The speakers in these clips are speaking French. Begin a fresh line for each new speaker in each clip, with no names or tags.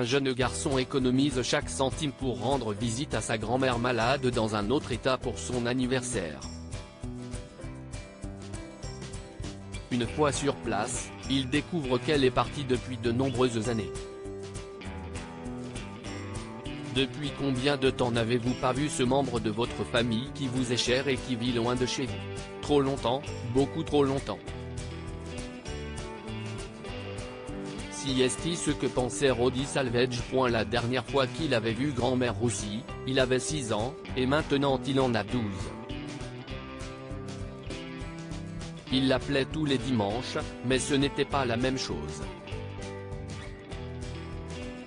un jeune garçon économise chaque centime pour rendre visite à sa grand-mère malade dans un autre état pour son anniversaire. Une fois sur place, il découvre qu'elle est partie depuis de nombreuses années. Depuis combien de temps n'avez-vous pas vu ce membre de votre famille qui vous est cher et qui vit loin de chez vous? Trop longtemps, beaucoup trop longtemps. Si est ce que pensait Roddy Salvage. La dernière fois qu'il avait vu grand-mère Roussi, il avait 6 ans, et maintenant il en a 12. Il l'appelait tous les dimanches, mais ce n'était pas la même chose.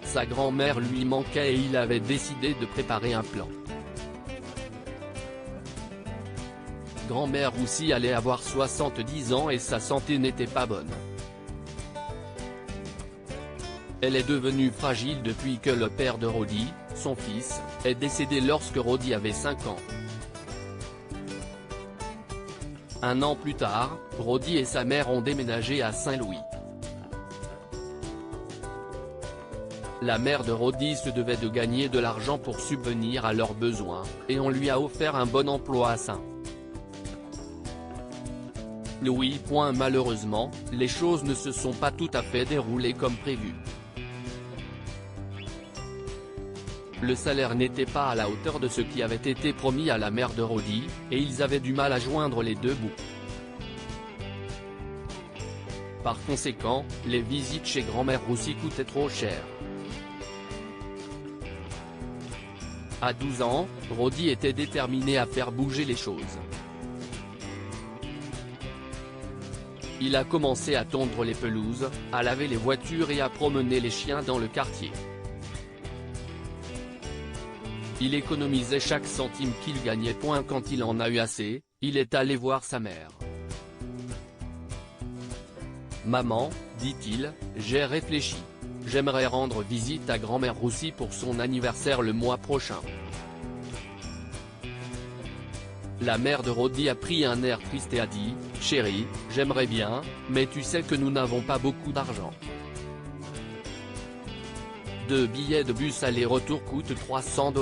Sa grand-mère lui manquait et il avait décidé de préparer un plan. Grand-mère Roussi allait avoir 70 ans et sa santé n'était pas bonne. Elle est devenue fragile depuis que le père de Roddy, son fils, est décédé lorsque Roddy avait 5 ans. Un an plus tard, Roddy et sa mère ont déménagé à Saint-Louis. La mère de Roddy se devait de gagner de l'argent pour subvenir à leurs besoins, et on lui a offert un bon emploi à Saint-Louis. Malheureusement, les choses ne se sont pas tout à fait déroulées comme prévu. Le salaire n'était pas à la hauteur de ce qui avait été promis à la mère de Roddy, et ils avaient du mal à joindre les deux bouts. Par conséquent, les visites chez grand-mère Roussi coûtaient trop cher. À 12 ans, Roddy était déterminé à faire bouger les choses. Il a commencé à tondre les pelouses, à laver les voitures et à promener les chiens dans le quartier. Il économisait chaque centime qu'il gagnait. Quand il en a eu assez, il est allé voir sa mère. « Maman, dit-il, j'ai réfléchi. J'aimerais rendre visite à grand-mère Roussi pour son anniversaire le mois prochain. » La mère de Roddy a pris un air triste et a dit « Chérie, j'aimerais bien, mais tu sais que nous n'avons pas beaucoup d'argent. 2 billets de bus aller-retour coûtent $300. »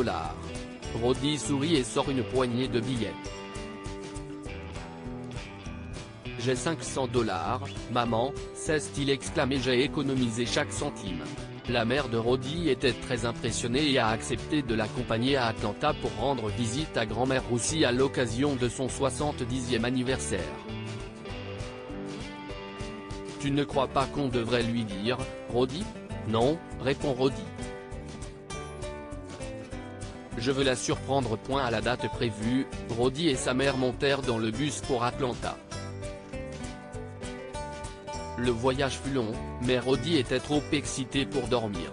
Roddy sourit et sort une poignée de billets. « J'ai $500, maman, s'est-il exclamé. J'ai économisé chaque centime. » La mère de Roddy était très impressionnée et a accepté de l'accompagner à Atlanta pour rendre visite à grand-mère Roussi à l'occasion de son 70e anniversaire. « Tu ne crois pas qu'on devrait lui dire, Roddy ? » « Non, répond Roddy. « Je veux la surprendre. » À la date prévue, Roddy et sa mère montèrent dans le bus pour Atlanta. Le voyage fut long, mais Roddy était trop excité pour dormir.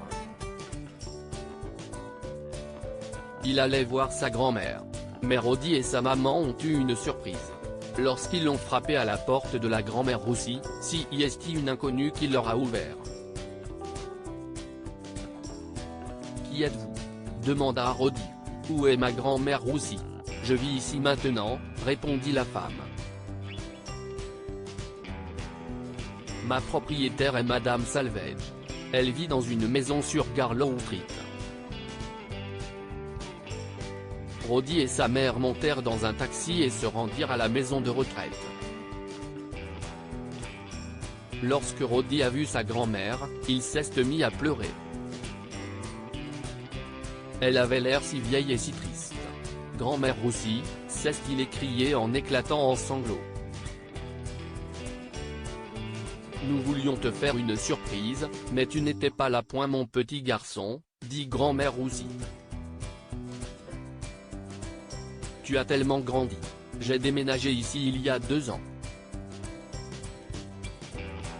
Il allait voir sa grand-mère. Mais Roddy et sa maman ont eu une surprise. Lorsqu'ils ont frappé à la porte de la grand-mère Roussi, c'est une inconnue qui leur a ouvert. « Qui êtes-vous ? » demanda Roddy. « Où est ma grand-mère Roussi ? »« Je vis ici maintenant, » répondit la femme. « Ma propriétaire est Madame Salvage. Elle vit dans une maison sur Garlow Street. » Roddy et sa mère montèrent dans un taxi et se rendirent à la maison de retraite. Lorsque Roddy a vu sa grand-mère, il s'est mis à pleurer. Elle avait l'air si vieille et si triste. « Grand-mère Roussi », s'est-il écrié en éclatant en sanglots. « Nous voulions te faire une surprise, mais tu n'étais pas là. Mon petit garçon, » dit grand-mère Roussi. « Tu as tellement grandi. J'ai déménagé ici il y a 2 ans.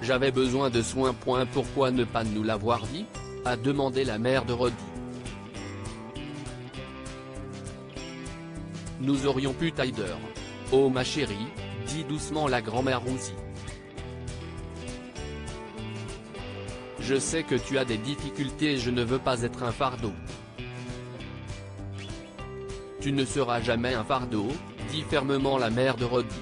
J'avais besoin de soins. Pourquoi ne pas nous l'avoir dit ? » a demandé la mère de Roddy. « Nous aurions pu t'aider. »« Oh ma chérie, » dit doucement la grand-mère Roussi. « Je sais que tu as des difficultés et je ne veux pas être un fardeau. »« Tu ne seras jamais un fardeau, » dit fermement la mère de Roddy.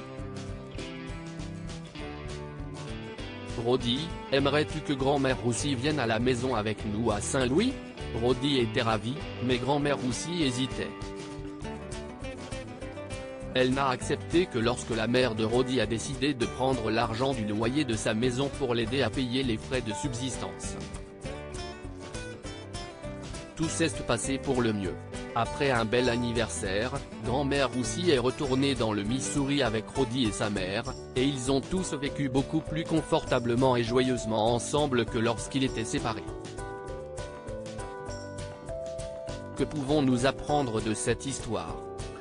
Rodi, aimerais-tu que grand-mère Roussi vienne à la maison avec nous à Saint-Louis? Rodi était ravie, mais grand-mère Roussi hésitait. Elle n'a accepté que lorsque la mère de Rodi a décidé de prendre l'argent du loyer de sa maison pour l'aider à payer les frais de subsistance. Tout s'est passé pour le mieux. Après un bel anniversaire, grand-mère Roussi est retournée dans le Missouri avec Rodi et sa mère, et ils ont tous vécu beaucoup plus confortablement et joyeusement ensemble que lorsqu'ils étaient séparés. Que pouvons-nous apprendre de cette histoire?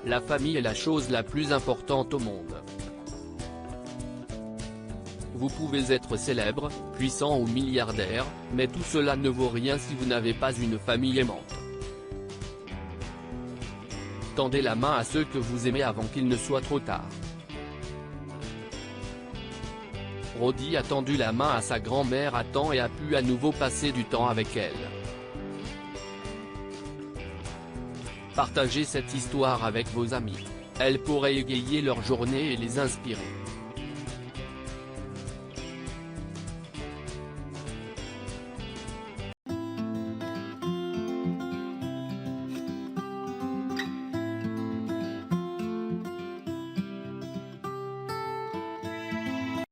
La famille est la chose la plus importante au monde. Vous pouvez être célèbre, puissant ou milliardaire, mais tout cela ne vaut rien si vous n'avez pas une famille aimante. Tendez la main à ceux que vous aimez avant qu'il ne soit trop tard. Rodi a tendu la main à sa grand-mère à temps et a pu à nouveau passer du temps avec elle. Partagez cette histoire avec vos amis. Elle pourrait égayer leur journée et les inspirer.